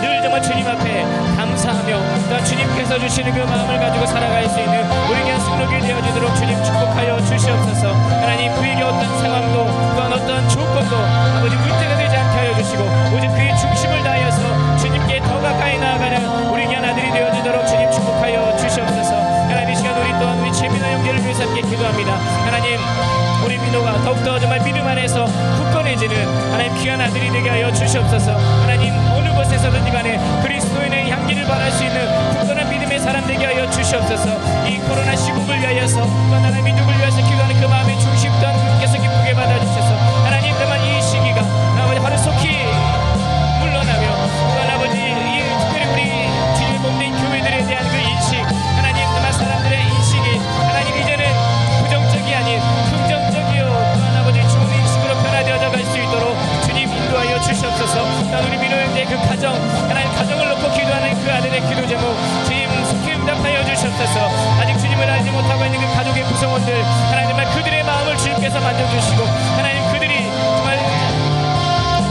늘 정말 주님 앞에 감사하며 또한 주님께서 주시는 그 마음을 가지고 살아갈 수 있는 우리 귀한 승록이 되어지도록 주님 축복하여 주시옵소서. 하나님 그에게 어떤 상황도 또한 어떤 조건도 아버지 문제가 되지 않게 하여 주시고 오직 그의 중심을 다하여서 주님께 더 가까이 나아가는 우리 귀한 아들이 되어지도록 주님 축복하여 주시옵소서. 하나님 이 시간 우리 또한 우리 최민호 형제를 위해서 함께 기도합니다. 하나님 우리 민호가 더욱더 정말 믿음 안에서 굳건해지는 하나님 귀한 아들이 되게 하여 주시옵소서. 하나님 어느 곳에서든지 간에 그리스도인의 향기를 발할 수 있는 굳건한 믿음의 사람 되게 하여 주시옵소서. 이 코로나 시국을 위하여서 또한 하나님 민족을 위해서 기도하는 그 마음의 중심 또한 주님께서 기쁘게 받아주셔서 하나님 정말 이 시기가 아버지 하루속히 물러나며 또한 아버지 이 특별히 우리 주님의 몸된 교회들에 대한 그 인식, 하나님 정말 사람들의 인식이 하나님 이제는 부정적이 아닌 긍정적이요 또한 아버지 좋은 인식으로 변화되어져 갈 수 있도록 주님 인도하여 주시옵소서. 또한 우리 민호 형제의 그 가정, 하나님 가정을 놓고 기도하는 그 아들의 기도 제목 주님 속히 응답하여 주시옵소서. 아직 주님을 알지 못하고 있는 그 가족의 구성원들 하나님 정말 그들의 마음을 주님께서 만져주시고 하나님 그들이 정말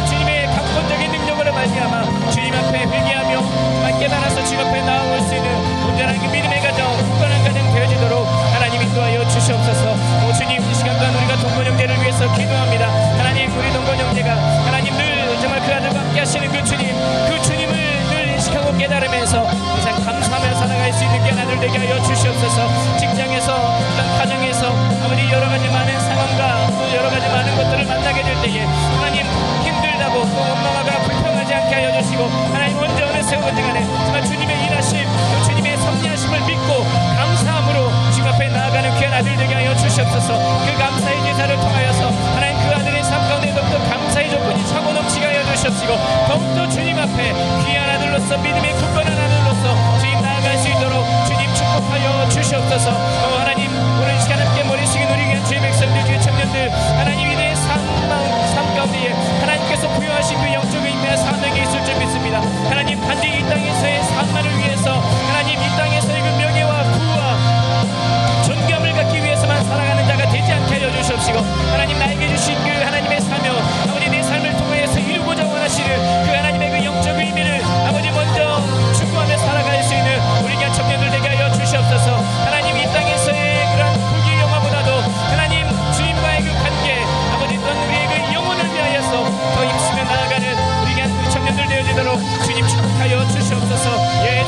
주님의 각본적인 능력으로 말미암아 주님 앞에 회개하며 정말 깨달아서 주님 앞에 나아올 수 있는 온전한 그 믿음의 가정, 굳건한 가정 되어지도록 하나님 인도하여 주시옵소서. 오 주님 이 시간 동안 우리가 동건 형제를 위해서 기도합니다. 하나님 우리 동건 형제가 하나님 늘 정말 그 아들과 함께 하시는 그 주님을 늘 인식하고 깨달으면서 항상 감사하며 살아갈 수 있는 귀한 아들 되게 하여 주시옵소서. 직장에서 어떤 가정에서 아버지 여러 가지 많은 상황과 또 여러 가지 많은 것들을 만나게 될 때에 하나님 힘들다고 또 원망하거나 불평하지 않게 하여 주시고 하나님 언제 어느 세월든지 간에 정말 주님의 일하심 또 주님의 섭리하심을 믿고 감사함으로 주님 앞에 나아가는 귀한 아들 되게 하여 주시옵소서. 그 감사의 제사를 통하여서 하나님 그 아들의 삶 가운데 더욱더 감사의 조건이 차고 넘치게 하여 주시옵시고 더욱더 주님 앞에 귀한 아들로서 믿음의 굳건한 아들로서 주님 나아갈 수 있도록 주님 축복하여 주시옵소서. 하나님 오늘 이 시간 함께 머리 숙인 우리 귀한 주의 백성들 주의 청년들 하나님 이들의 삶 가운데에 하나님께서 부여하신 그 영적 의미와 사명이 있을 줄 믿습니다. 하나님 단지 이 땅에서의 삶만을 위해서 하나님 이 땅에서의 그 명예와 부와 존귀함을 갖기 위해서만 살아가는 자가 되지 않게 하여 주시옵시고 하나님 나에게 주신 그 하나님의 사명 아버지 내 삶을 통해서 이루고자 원하시는 그 하나님의 그 영적 의미를 아버지 먼저 추구하며 살아갈 수 있는 우리 귀한 청년들 되게 하여 주시옵소서. 하나님 이 땅에서의 그런 불기 영화보다도 하나님 주님과의 그 관계 아버지 또한 우리의 그 영혼을 위하여서 더 힘쓰며 나아가는 우리 귀한 우리 청년들 되어지도록 주님 축복하여 주시옵소서. 예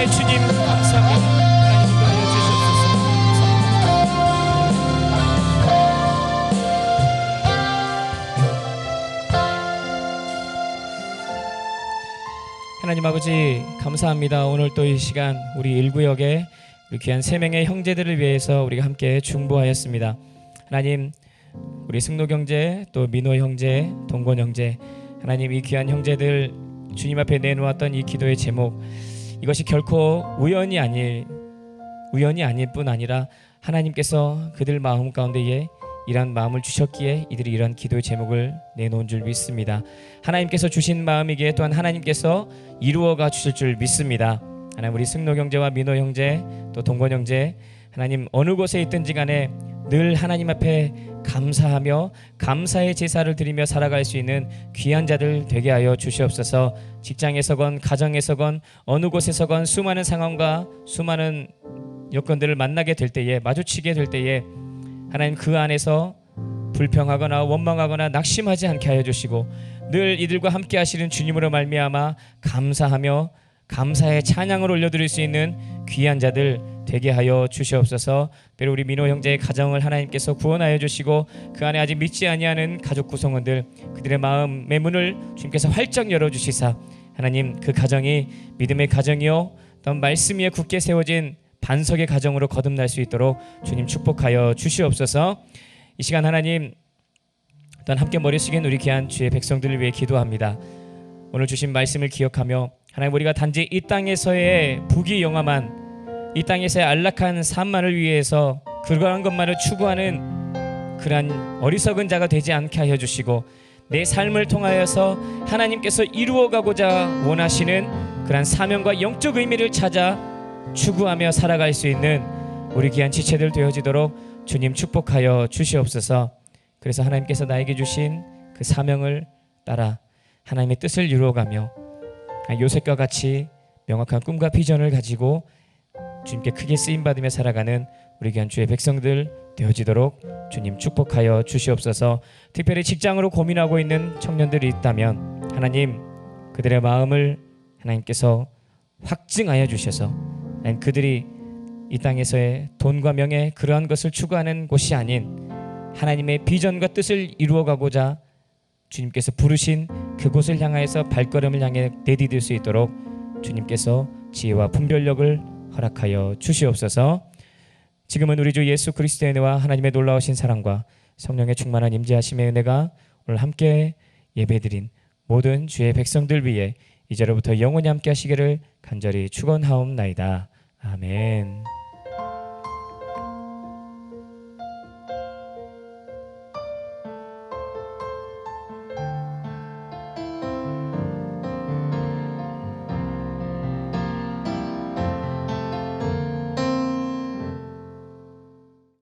주님 감사합니다. 하나님 인도하여 주시옵소서. 하나님 아버지 감사합니다. 오늘 또 이 시간 우리 일구역에 우리 귀한 세 명의 형제들을 위해서 우리가 함께 중보하였습니다. 하나님 우리 승록 형제 또 민호 형제 동건 형제 하나님 이 귀한 형제들 주님 앞에 내놓았던 이 기도의 제목 이것이 결코 우연이 아닐 뿐 아니라 하나님께서 그들 마음 가운데에 이런 마음을 주셨기에 이들이 이런 기도의 제목을 내놓은 줄 믿습니다. 하나님께서 주신 마음이기에 또한 하나님께서 이루어가 주실 줄 믿습니다. 하나님 우리 승록 형제와 민호 형제 또 동건 형제 하나님 어느 곳에 있든지 간에 늘 하나님 앞에 감사하며 감사의 제사를 드리며 살아갈 수 있는 귀한 자들 되게 하여 주시옵소서. 직장에서건 가정에서건 어느 곳에서건 수많은 상황과 수많은 여건들을 만나게 될 때에, 마주치게 될 때에 하나님 그 안에서 불평하거나 원망하거나 낙심하지 않게 하여 주시고 늘 이들과 함께 하시는 주님으로 말미암아 감사하며 감사의 찬양을 올려드릴 수 있는 귀한 자들 되게 하여 주시옵소서. 특별히 우리 민호 형제의 가정을 하나님께서 구원하여 주시고 그 안에 아직 믿지 아니하는 가족 구성원들, 그들의 마음의 문을 주님께서 활짝 열어주시사 하나님 그 가정이 믿음의 가정이요 또 말씀 위에 굳게 세워진 반석의 가정으로 거듭날 수 있도록 주님 축복하여 주시옵소서. 이 시간 하나님 또한 함께 머리 숙인 우리 귀한 주의 백성들을 위해 기도합니다. 오늘 주신 말씀을 기억하며 하나님 우리가 단지 이 땅에서의 부귀영화만, 이 땅에서의 안락한 삶만을 위해서 그러한 것만을 추구하는 그러한 어리석은 자가 되지 않게 하여 주시고 내 삶을 통하여서 하나님께서 이루어가고자 원하시는 그러한 사명과 영적 의미를 찾아 추구하며 살아갈 수 있는 우리 귀한 지체들 되어지도록 주님 축복하여 주시옵소서. 그래서 하나님께서 나에게 주신 그 사명을 따라 하나님의 뜻을 이루어가며 요셉과 같이 명확한 꿈과 비전을 가지고 주님께 크게 쓰임받으며 살아가는 우리 귀한 주의 백성들 되어지도록 주님 축복하여 주시옵소서. 특별히 직장으로 고민하고 있는 청년들이 있다면 하나님 그들의 마음을 하나님께서 확증하여 주셔서 그들이 이 땅에서의 돈과 명예 그러한 것을 추구하는 곳이 아닌 하나님의 비전과 뜻을 이루어가고자 주님께서 부르신 그곳을 향하여서 발걸음을 향해 내디딜 수 있도록 주님께서 지혜와 분별력을 허락하여 주시옵소서. 지금은 우리 주 예수 그리스도의 은혜와 하나님의 놀라우신 사랑과 성령의 충만한 임재하심의 은혜가 오늘 함께 예배드린 모든 주의 백성들 위해 이제로부터 영원히 함께 하시기를 간절히 축원하옵나이다. 아멘.